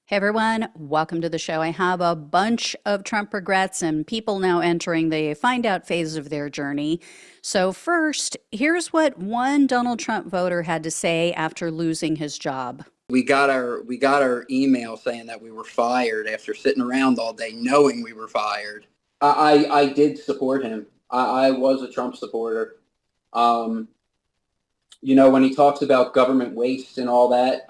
Hey everyone, welcome to the show. I have a bunch of Trump regrets and people now entering the find out phase of their journey. So, first, here's what one Donald Trump voter had to say after losing his job. We got our email saying that we were fired after sitting around all day knowing we were fired. I did support him. I was a Trump supporter. Um, when he talks about government waste and all that,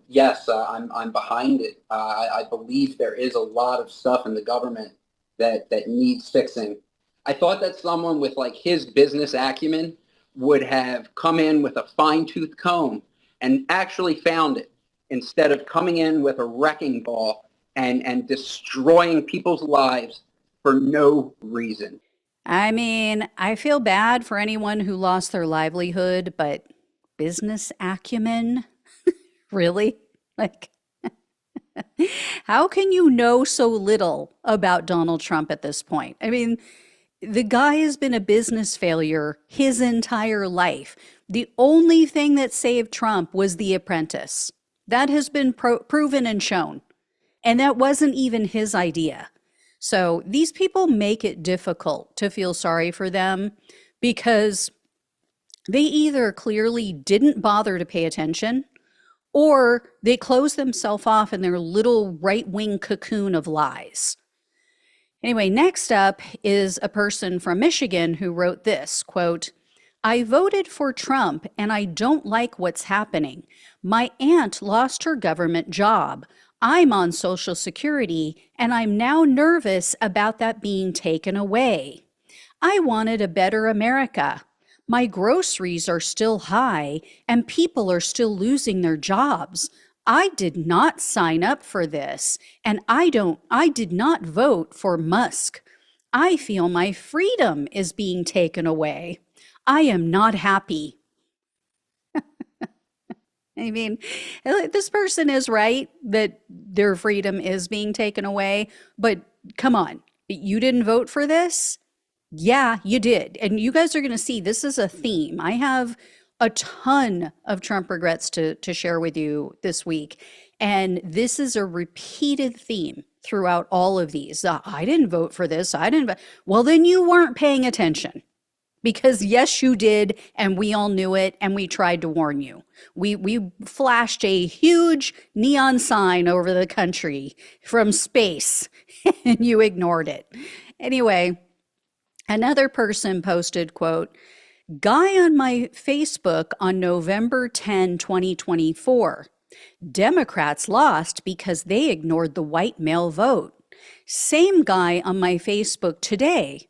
yes, I'm behind it. I believe there is a lot of stuff in the government that needs fixing. I thought that someone with like his business acumen would have come in with a fine-tooth comb and actually found it instead of coming in with a wrecking ball and destroying people's lives for no reason. I mean, I feel bad for anyone who lost their livelihood, but business acumen? Really? Like, how can you know so little about Donald Trump at this point? I mean, the guy has been a business failure his entire life. The only thing that saved Trump was The Apprentice. That has been proven and shown. And that wasn't even his idea. So these people make it difficult to feel sorry for them because they either clearly didn't bother to pay attention or they close themselves off in their little right wing cocoon of lies. Anyway, next up is a person from Michigan who wrote this quote, I voted for Trump and I don't like what's happening. My aunt lost her government job. I'm on Social Security and I'm now nervous about that being taken away. I wanted a better America. My groceries are still high and people are still losing their jobs. I did not sign up for this and I did not vote for Musk. I feel my freedom is being taken away. I am not happy. I mean, this person is right that their freedom is being taken away, but come on, you didn't vote for this? Yeah, you did. And you guys are going to see this is a theme. I have a ton of Trump regrets to share with you this week. And this is a repeated theme throughout all of these. I didn't vote for this. I didn't. Well, then you weren't paying attention. Because yes, you did, and we all knew it, and we tried to warn you. We flashed a huge neon sign over the country from space, and you ignored it. Anyway, another person posted, quote, guy on my Facebook on November 10, 2024. Democrats lost because they ignored the white male vote. Same guy on my Facebook today.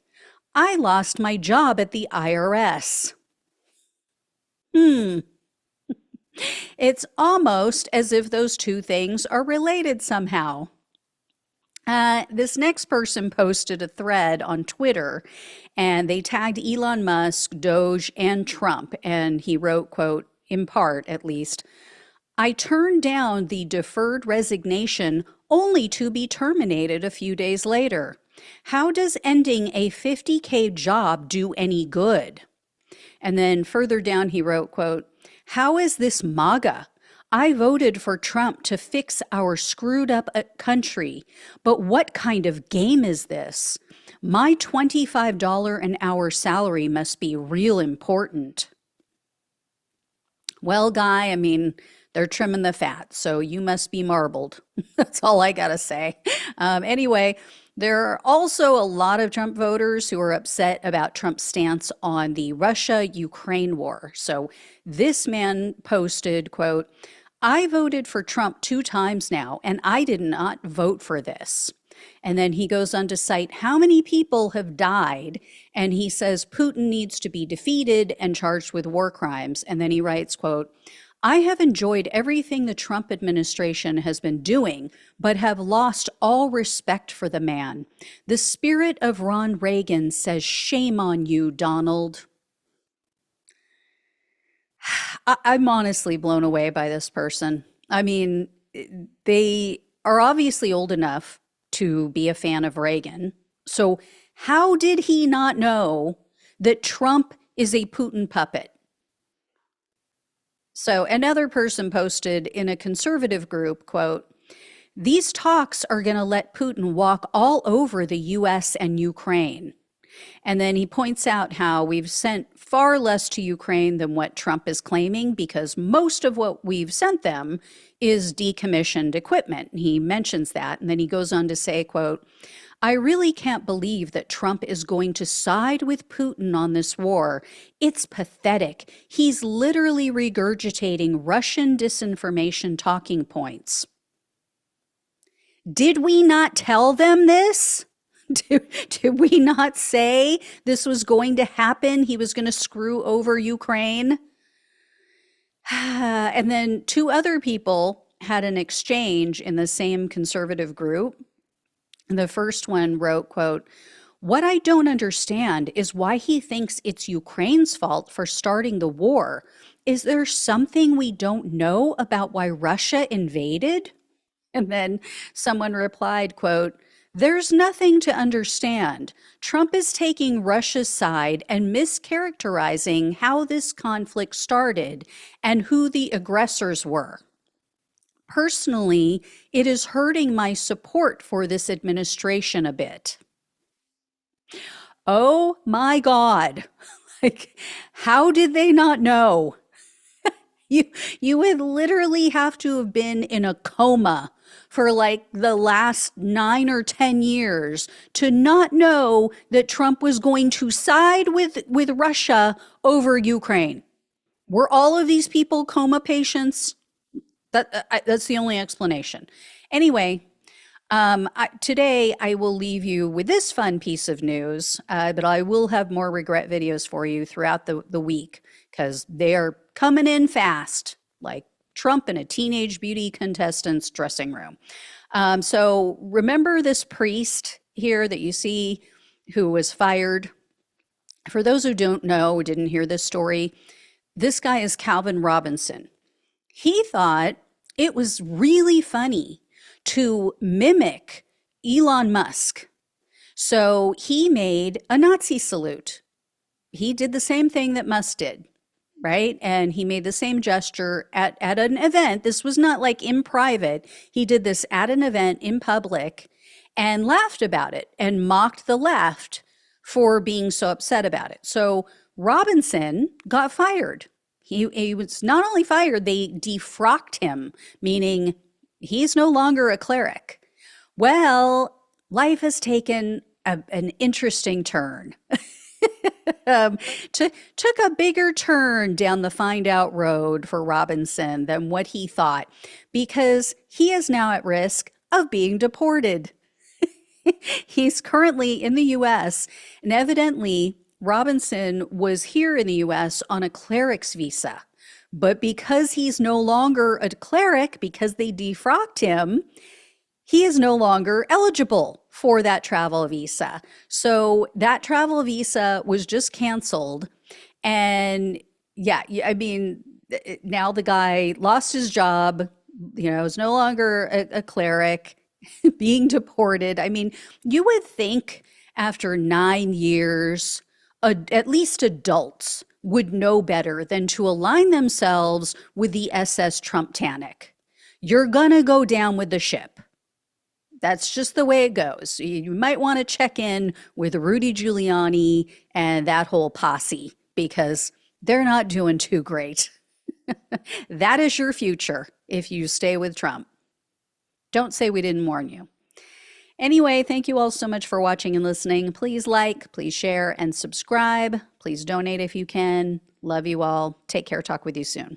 I lost my job at the IRS. It's almost as if those two things are related somehow. This next person posted a thread on Twitter and they tagged Elon Musk, Doge, and Trump. And he wrote, quote, in part at least, I turned down the deferred resignation only to be terminated a few days later. How does ending a 50K job do any good? And then further down he wrote, quote, how is this MAGA? I voted for Trump to fix our screwed up country, but what kind of game is this? My $25 an hour salary must be real important. Well, guy, I mean, they're trimming the fat, so you must be marbled. That's all I gotta say. Anyway, there are also a lot of Trump voters who are upset about Trump's stance on the Russia-Ukraine war. So this man posted, quote, I voted for Trump 2 times now, and I did not vote for this. And then he goes on to cite how many people have died, and he says Putin needs to be defeated and charged with war crimes. And then he writes, quote, I have enjoyed everything the Trump administration has been doing, but have lost all respect for the man. The spirit of Ron Reagan says, shame on you, Donald. I'm honestly blown away by this person. I mean, they are obviously old enough to be a fan of Reagan. So how did he not know that Trump is a Putin puppet? So another person posted in a conservative group, quote, These talks are going to let Putin walk all over the US and Ukraine. And then he points out how we've sent far less to Ukraine than what Trump is claiming, because most of what we've sent them is decommissioned equipment. He mentions that. And then he goes on to say, quote, I really can't believe that Trump is going to side with Putin on this war. It's pathetic. He's literally regurgitating Russian disinformation talking points. Did we not tell them this? Did we not say this was going to happen? He was going to screw over Ukraine? And then two other people had an exchange in the same conservative group. The first one wrote, quote, what I don't understand is why he thinks it's Ukraine's fault for starting the war. Is there something we don't know about why Russia invaded? And then someone replied, quote, there's nothing to understand. Trump is taking Russia's side and mischaracterizing how this conflict started and who the aggressors were. Personally, it is hurting my support for this administration a bit. Oh my God. Like, how did they not know? You would literally have to have been in a coma for like the last 9 or 10 years to not know that Trump was going to side with Russia over Ukraine. Were all of these people coma patients? That's the only explanation. Anyway, today I will leave you with this fun piece of news, but I will have more regret videos for you throughout the week, because they are coming in fast, like Trump in a teenage beauty contestant's dressing room. So remember this priest here that you see who was fired? For those who don't know, didn't hear this story, this guy is Calvin Robinson. He thought it was really funny to mimic Elon Musk. So he made a Nazi salute. He did the same thing that Musk did, right? And he made the same gesture at an event. This was not like in private. He did this at an event in public and laughed about it and mocked the left for being so upset about it. So Robinson got fired. He was not only fired, they defrocked him, meaning he's no longer a cleric. Well, life has taken an interesting turn. Took a bigger turn down the find out road for Robinson than what he thought, because he is now at risk of being deported. He's currently in the US, and evidently Robinson was here in the US on a cleric's visa. But because he's no longer a cleric, because they defrocked him, he is no longer eligible for that travel visa. So that travel visa was just canceled. And yeah, I mean, now the guy lost his job, is no longer a cleric, being deported. I mean, you would think after 9 years, at least adults would know better than to align themselves with the SS Trumptanic. You're gonna go down with the ship. That's just the way it goes. You might want to check in with Rudy Giuliani and that whole posse, because they're not doing too great. That is your future if you stay with Trump. Don't say we didn't warn you. Anyway, thank you all so much for watching and listening. Please like, please share, and subscribe. Please donate if you can. Love you all. Take care. Talk with you soon.